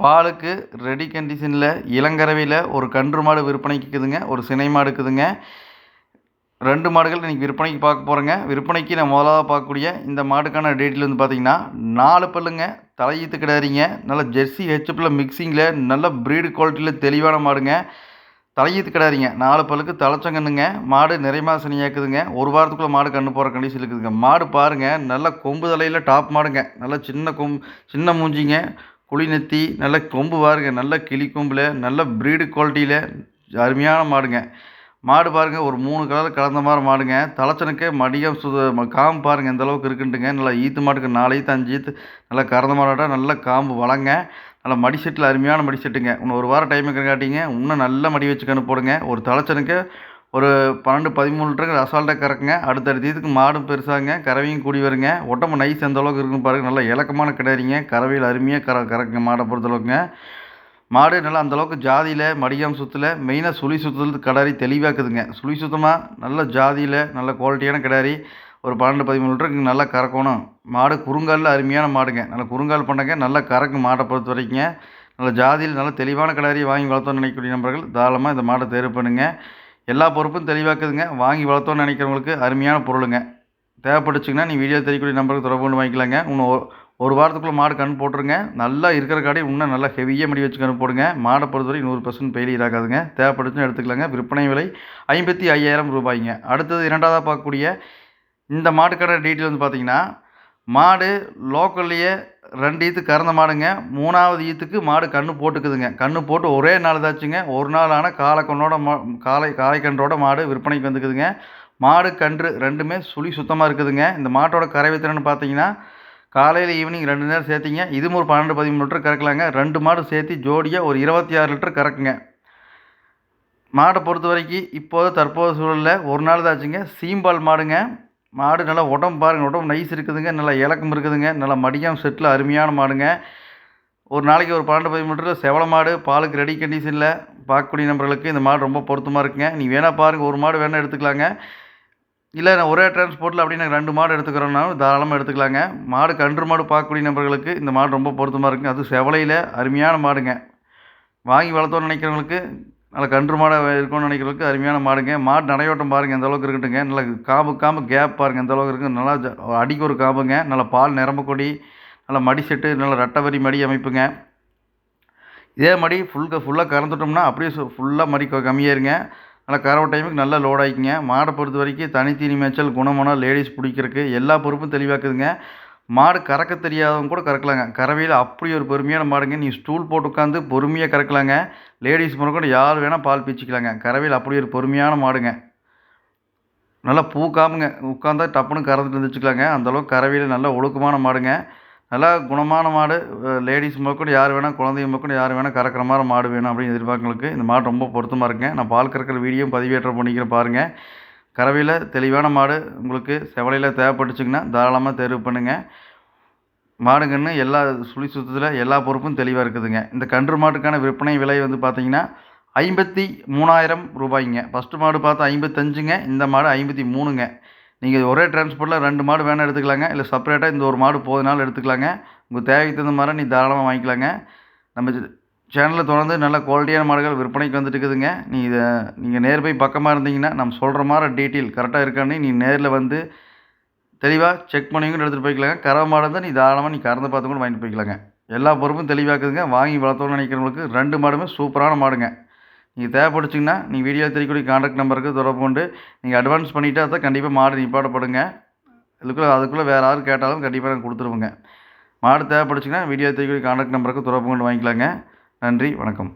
பாலுக்கு ரெடி கண்டிஷனில் இளங்கறவையில் ஒரு கன்று மாடு விற்பனைக்கு இருக்குதுங்க. ஒரு சினை மாடு இருக்குதுங்க. 2 மாடுகள் இன்றைக்கி விற்பனைக்கு பார்க்க போகிறேங்க. விற்பனைக்கு நான் முதலாவது பார்க்கக்கூடிய இந்த மாட்டுக்கான டீட்டெயில் வந்து பார்த்தீங்கன்னா 4 பல்லுங்க. தலையீத்து கிடாரிங்க. நல்ல ஜெர்சி ஹெச்எப்பில் மிக்சிங்கில் நல்ல ப்ரீடு குவாலிட்டியில் தெளிவான மாடுங்க. தலையீத்து கிடாரிங்க. 4 பல்லுக்கு தலைச்சங்கன்னுங்க. மாடு நிறைமா சனியாக்குதுங்க. ஒரு வாரத்துக்குள்ளே மாடு கன்று போகிற கண்டிஷன் இருக்குதுங்க. மாடு பாருங்கள், நல்ல கொம்பு தலையில் டாப் மாடுங்க. நல்ல சின்ன மூஞ்சிங்க, குழி நெத்தி, நல்ல கொம்பு பாருங்க, நல்ல கிளி கொம்பில் நல்ல ப்ரீடு குவாலிட்டியில் அருமையான மாடுங்க. மாடு பாருங்கள், ஒரு 3 கலர் கலந்த மாதிரி மாடுங்க. தலைச்சனுக்கு மடியம் காம்பு பாருங்கள் எந்த அளவுக்கு இருக்குன்ட்டுங்க. நல்லா ஈத்து மாட்டுக்கு 4 ஈத்து 5 ஈத்து நல்லா கறந்த மாடோட நல்ல காம்பு வளங்க. நல்லா மடி செட்டில் அருமையான மடி செட்டுங்க. இன்னும் ஒரு வாரம் டைம் இருக்கிறங்காட்டிங்க இன்னும் நல்ல மடி வச்சு கன்று போடுங்க. ஒரு தலைச்சனுக்கு ஒரு 12-13 லிட்டருக்கு அசால்ட்டாக கறக்குங்க. அடுத்தடுத்த இதுக்கு மாடும் பெருசாங்க, கறவையும் கூடி வருங்க. உடம்பு நைஸ் எந்த அளவுக்கு இருக்குன்னு பாருங்கள். நல்லா இலக்கமான கிடாரிங்க. கறவையில் அருமையாக கறக்குங்க மாடை பொறுத்தளவுக்குங்க. மாடு நல்லா அந்தளவுக்கு ஜாதியில் மடியாம் சுத்தில் மெயினாக சுழி சுற்றுறது கிடாரி தெளிவாக்குதுங்க. சுழி சுத்தமாக நல்ல ஜாதியில் நல்ல குவாலிட்டியான கிடாரி. ஒரு 12-13 லிட்டருக்கு நல்லா கறக்கணும். மாடு குறுங்காலில் அருமையான மாடுங்க. நல்லா குறுங்கால் பண்ணங்க, நல்லா கறக்கும் மாடை பொறுத்த வரைக்குங்க. நல்ல ஜாதியில் நல்ல தெளிவான கிடாரியை வாங்கி வளர்த்தோன்னு நினைக்கக்கூடிய நண்பர்கள் தாராளமாக இந்த மாடை தேர்வு பண்ணுங்க. எல்லா பொறுப்பும் தெளிவாக்குதுங்க. வாங்கி வளர்த்தோன்னு நினைக்கிறவங்களுக்கு அருமையான பொருளுங்க. தேவைப்பட்டுச்சுங்கன்னா நீ வீடியோ தெரியக்கூடிய நம்பருக்கு தொடர்பு கொண்டு வாங்கிக்கலாங்க. இன்னும் ஒரு வாரத்துக்குள்ளே மாடு கன்று போட்டுருங்க. நல்லா இருக்கிற காடி இன்னும் நல்லா ஹெவியாக மடி வச்சு கன்று போடுங்க. மாடை பொறுத்தவரை 100% ஃபெயிலியர் ஆகாதுங்க. தேவைப்பட்டுச்சுன்னு எடுத்துக்கலாங்க. விற்பனை விலை 55,000 ரூபாய்ங்க. அடுத்தது இரண்டாவதாக பார்க்கக்கூடிய இந்த மாட்டுக்கான டீட்டெயில் வந்து பார்த்தீங்கன்னா, மாடு லோக்கல்லையே 2 ஈத்து கறந்த மாடுங்க. 3வது ஈத்துக்கு மாடு கன்று போட்டுக்குதுங்க. கன்று போட்டு ஒரே நாள் தாச்சுங்க. ஒரு நாள் ஆனால் காளைக்கன்றோட மாடு விற்பனைக்கு வந்துக்குதுங்க. மாடு கன்று ரெண்டுமே சுழி சுத்தமாக இருக்குதுங்க. இந்த மாட்டோட கறவை திறன் பார்த்தீங்கன்னா, காலையில் ஈவினிங் 2 நேரம் சேர்த்திங்க. இதுவும் ஒரு 12-13 லிட்டர் கறக்கலாங்க. 2 மாடு சேர்த்து ஜோடியாக ஒரு 26 லிட்டர் கறக்குங்க. மாடை பொறுத்த வரைக்கும் தற்போது சூழலில் ஒரு நாள் தாச்சுங்க. சீம்பால் மாடுங்க. மாடு நல்லா உடம்பு பாருங்கள், உடம்பு நைஸ் இருக்குதுங்க. நல்லா இலக்கம் இருக்குதுங்க. நல்லா மடியாம் செட்டில் அருமையான மாடுங்க. ஒரு நாளைக்கு ஒரு 12-13 லிட்டர் செவல மாடு பாலுக்கு ரெடி கண்டிஷனில் பார்க்கக்கூடிய நபர்களுக்கு இந்த மாடு ரொம்ப பொருத்தமாக இருக்குங்க. நீ வேணால் பாருங்கள், ஒரு மாடு வேணால் எடுத்துக்கலாங்க. இல்லை நான் ஒரே டிரான்ஸ்போர்ட்டில் அப்படின்னு 2 மாடு எடுத்துக்கிறோன்னாலும் தாராளமாக எடுத்துக்கலாங்க. மாடு கன்று மாடு பார்க்கக்கூடிய நபர்களுக்கு இந்த மாடு ரொம்ப பொருத்தமாக இருக்குங்க. அதுவும் செவலையில் அருமையான மாடுங்க. வாங்கி வளர்த்தோன்னு நினைக்கிறவங்களுக்கு, நல்லா கன்று மாடாக இருக்கும்னு நினைக்கிறவங்களுக்கு அருமையான மாடுங்க. மாடு நடையோட்டம் பாருங்கள் எந்த அளவுக்கு இருக்குட்டுங்க. நல்லா காம்பு கேப் பாருங்கள் எந்த அளவுக்கு இருக்குது. நல்லா அடிக்கு ஒரு காம்புங்க. நல்லா பால் நிரம்ப கொடி, நல்லா மடி செட்டு, நல்லா ரெட்டை வரி மடி அமைப்புங்க. இதே மடி ஃபுல்லாக கறந்துட்டோம்னா அப்படியே ஃபுல்லாக மடி கம்மியாயிருங்க. நல்லா கறவை டைமுக்கு நல்லா லோட் ஆகிக்குங்க. மாடை பொறுத்த வரைக்கும் தனித்தீனி மேய்ச்சல், குணமனம், லேடிஸ் பிடிக்கிறதுக்கு எல்லா பொறுப்பும் தெளிவாக்குதுங்க. மாடு கறக்க தெரியாதவங்க கூட கறக்கலாங்க. கறவையில் அப்படி ஒரு பெருமையான மாடுங்க. நீ ஸ்டூல் போட்டு உட்காந்து பொறுமையாக கறக்கலாங்க. லேடிஸ் கூட யார் வேணால் பால் பீச்சிக்கலாங்க. கறவையில் அப்படி ஒரு பொறுமையான மாடுங்க. நல்லா பூ காம்புங்க. உட்காந்தா டப்புன்னு கறந்துட்டு இருந்துச்சுக்கலாங்க. அந்தளவுக்கு கறவையில் நல்ல ஒழுக்கமான மாடுங்க. நல்லா குணமான மாடு. லேடிஸ் முதற்கொண்டு யார் வேணால், குழந்தைங்க முதற்கொண்டு யார் வேணால் கறக்கிற மாதிரி மாடு வேணும் அப்படின்னு எதிர்பார்க்கறவங்களுக்கு இந்த மாடு ரொம்ப பொருத்தமாக இருக்குங்க. நான் பால் கறக்கிற வீடியோவும் பதிவேற்றம் பண்ணிக்கிறேன் பாருங்கள். கறவையில் தெளிவான மாடு உங்களுக்கு செவலையில் தேவைப்பட்டுச்சுங்கன்னா தாராளமாக தேர்வு பண்ணுங்கள். மாடுங்கன்னு எல்லா சுழி சுத்தத்தில் எல்லா பொறுப்பும் தெளிவாக இருக்குதுங்க. இந்த கன்று மாட்டுக்கான விற்பனை விலை வந்து பார்த்தீங்கன்னா 53,000 ரூபாய்ங்க. ஃபஸ்ட்டு மாடு பார்த்தா 55ங்க. இந்த மாடு 53ங்க. நீங்கள் ஒரே டிரான்ஸ்போர்ட்டில் 2 மாடு வேணால் எடுத்துக்கலாங்க. இல்லை செப்பரேட்டாக இந்த ஒரு மாடு போதுனாலும் எடுத்துக்கலாங்க. உங்கள் தேவைக்கு தகுந்த மாதிரி நீ தாராளமாக வாங்கிக்கலாங்க. நம்ம சேனலில் தொடர்ந்து நல்ல குவாலிட்டியான மாடுகள் விற்பனைக்கு வந்துட்டு இருக்குதுங்க. நீங்கள் நேர்போய் பக்கமாக இருந்தீங்கன்னா நம்ம சொல்கிற மாதிரி டீட்டெயில் கரெக்டாக இருக்கான்னு நீ நேரில் வந்து தெளிவாக செக் பண்ணி கூட எடுத்துகிட்டு போய்க்கலாங்க. கறவை மாடு இருந்தால் நீ தாராளமாக நீ கறந்து பார்த்து கூட வாங்கிட்டு போய்க்கலாங்க. எல்லா பொறுப்பும் தெளிவாக்குதுங்க. வாங்கி வளர்த்தோன்னு நினைக்கிறவங்களுக்கு 2 மாடுமே சூப்பரான மாடுங்க. நீங்கள் தேவைப்படுச்சிங்கன்னா நீங்கள் வீடியோ தெரியக்கூடிய கான்டாக்ட் நம்பருக்கு தொடர்பு கொண்டு நீங்கள் அட்வான்ஸ் பண்ணிவிட்டு அதை கண்டிப்பாக மாடு நிப்பாட்டப்படுங்க. அதுக்குள்ளே வேறு யாரும் கேட்டாலும் கண்டிப்பாக நாங்கள் கொடுத்துருவோங்க. மாடு தேவைப்படுச்சிங்கன்னா வீடியோ தெரியக்கூடிய கான்டாக்ட் நம்பருக்கு தொடர்பு கொண்டு வாங்கிக்கலாங்க. நன்றி, வணக்கம்.